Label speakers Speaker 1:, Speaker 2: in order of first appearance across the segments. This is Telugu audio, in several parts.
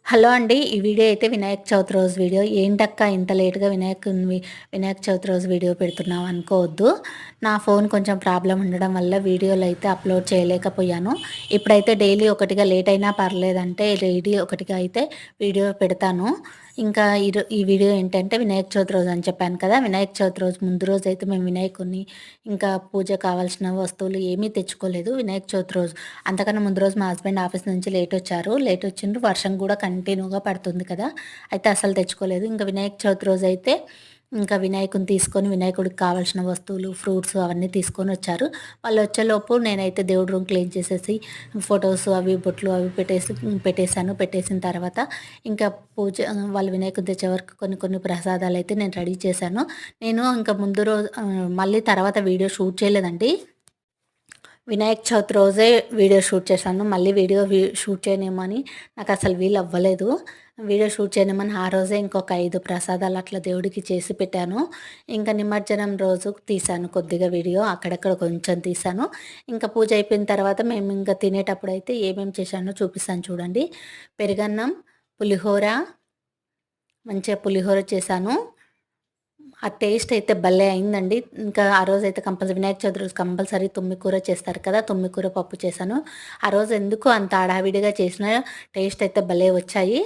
Speaker 1: హలో అండి. ఈ వీడియో అయితే వినాయక చవితి రోజు వీడియో. ఏంటక్క ఇంత లేట్‌గా వినాయక చవితి రోజు వీడియో పెడుతున్నావు అనుకోవద్దు. నా ఫోన్ కొంచెం ప్రాబ్లమ్ ఉండడం వల్ల వీడియోలు అయితే అప్‌లోడ్ చేయలేకపోయాను. ఇప్పుడైతే డైలీ ఒకటిగా లేట్ అయినా పర్లేదంటే డైలీ ఒకటిగా అయితే వీడియో పెడతాను. ఇంకా ఈ వీడియో ఏంటంటే వినాయక చవితి రోజు అని చెప్పాను కదా! వినాయక చవితి రోజు ముందు రోజైతే మేము వినాయకుడిని ఇంకా పూజ కావాల్సిన వస్తువులు ఏమీ తెచ్చుకోలేదు. వినాయక చవితి రోజు అంతకన్నా ముందు రోజు మా హస్బెండ్ ఆఫీస్ నుంచి లేటొచ్చారు. లేటొచ్చిండ్రు. వర్షం గూడా కంటిన్యూగా పడుతుంది కదా! అయితే అస్సలు తెచ్చుకోలేదు. ఇంక వినాయక చవితి రోజైతే ఇంకా వినాయకుడిని తీసుకొని వినాయకుడికి కావాల్సిన వస్తువులు, ఫ్రూట్స్ అవన్నీ తీసుకొనొచ్చారు. వాళ్ళొచ్చేలోపు నేనైతే దేవుడి రూమ్ క్లీన్ చేసేసి ఫోటోస్ అవి, బొట్లు అవి పెట్టేసాను. పెట్టేసిన తర్వాత ఇంకా వాళ్ళు వినాయకుడిని తెచ్చే వరకు కొన్ని కొన్ని ప్రసాదాలైతే నేను రెడీ చేశాను. నేను ఇంకా ముందు రోజు మళ్ళీ తర్వాత వీడియో షూట్ చేయలేదండి. వినాయక చవితి రోజే వీడియో షూట్ చేశాను. మళ్ళీ షూట్ చేయనేమని నాకసలు వీలవ్వలేదు. వీడియో షూట్ చేయనేమని ఆ రోజే ఇంకొక 5 ప్రసాదాలు అట్లా దేవుడికి చేసి పెట్టాను. ఇంకా నిమజ్జనం రోజు తీశాను కొద్దిగా వీడియో. అక్కడక్కడ కొంచెం తీశాను. ఇంకా పూజ అయిపోయిన తర్వాత మేము ఇంకా తినేటప్పుడైతే ఏమేమి చేశానో చూపిస్తాను చూడండి. పెరుగన్నం, పులిహోర, మంచిగా పులిహోర చేశాను. ఆ టేస్ట్ అయితే భలే అయిందండి. ఇంకా ఆ రోజైతే వినాయక చవితి రోజు కంపల్సరీ తుమ్మి కూర చేస్తారు కదా! తుమ్మి కూర పప్పు చేశాను. ఆ రోజు ఎందుకో అంత హడావిడిగా చేసినా టేస్ట్ అయితే భలే వచ్చాయి.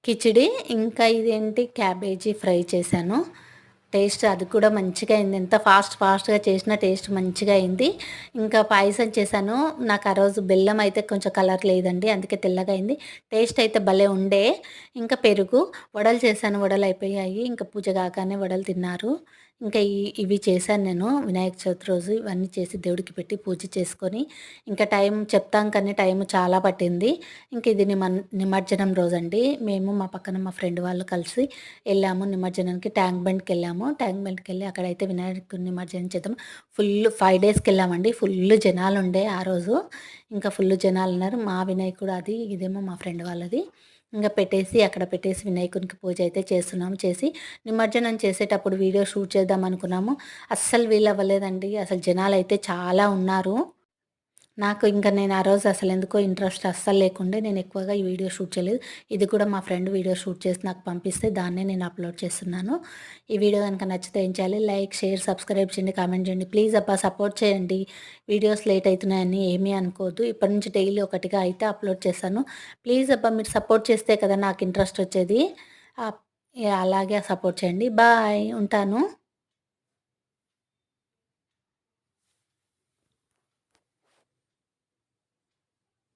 Speaker 1: కిచిడి ఇంకా ఇదేంటి క్యాబేజీ ఫ్రై చేశాను. టేస్ట్ అది కూడా మంచిగా అయింది. ఎంత ఫాస్ట్‌గా చేసినా టేస్ట్ మంచిగా అయింది. ఇంకా పాయసం చేశాను. నాకు ఆ రోజు బెల్లం అయితే కొంచెం కలర్ లేదండి. అందుకే తెల్లగా అయింది. టేస్ట్ అయితే భలే ఉండే. ఇంకా పెరుగు, వడలు చేశాను. వడలు అయిపోయాయి. ఇంకా పూజ కాగానే వడలు తిన్నారు. ఇంకా ఇవి చేశాను నేను వినాయక చవితి రోజు. ఇవన్నీ చేసి దేవుడికి పెట్టి పూజ చేసుకొని, ఇంకా చెప్తాం కానీ టైం చాలా పట్టింది. ఇంక ఇది నిమజ్జనం రోజండి. మేము మా పక్కన మా ఫ్రెండ్ వాళ్ళు కలిసి ఎళ్ళాము నిమజ్జనానికి. ట్యాంక్ బండ్‌కెళ్ళి అక్కడైతే వినాయకుడిని నిమజ్జనం చేద్దాం. 5 డేస్‌కెళ్ళామండి. ఫుల్లు జనాలుండే ఆ రోజు. ఇంకా ఫుల్లు జనాలున్నారు. మా వినాయకుడు అది, ఇదేమో మా ఫ్రెండ్ వాళ్ళది. అక్కడ పెట్టేసి వినాయకునికి పూజ అయితే చేస్తున్నాము. చేసి నిమజ్జనం చేసేటప్పుడు వీడియో షూట్ చేద్దాం అనుకున్నాము. అస్సలు వీలవ్వలేదండి. అసలు జనాలైతే చాలా ఉన్నారు. నేను ఆ రోజు అసలెందుకో ఇంట్రెస్ట్ అస్సలు లేకుండే నేను ఎక్కువగా ఈ వీడియో షూట్ చేయలేదు. ఇది కూడా మా ఫ్రెండ్ వీడియో షూట్ చేసి నాకు పంపిస్తే దాన్నే నేను అప్‌లోడ్ చేస్తున్నాను. ఈ వీడియో గనుక నచ్చితే ఏం చేయాలి? లైక్, షేర్, సబ్స్క్రైబ్ చేయండి, కామెంట్ చేయండి. ప్లీజ్ అబ్బా సపోర్ట్ చేయండి. వీడియోస్ లేట్ అయితున్నాయని ఏమీ అనుకోవద్దు. ఇప్పటి నుంచి డైలీ ఒకటిగా అయితే అప్‌లోడ్ చేస్తాను. ప్లీజ్ అబ్బా మీరు సపోర్ట్ చేస్తే కదా నాకు ఇంట్రెస్ట్ వచ్చేది. ఆహ్, అలాగే సపోర్ట్ చేయండి. బాయ్. ఉంటాను.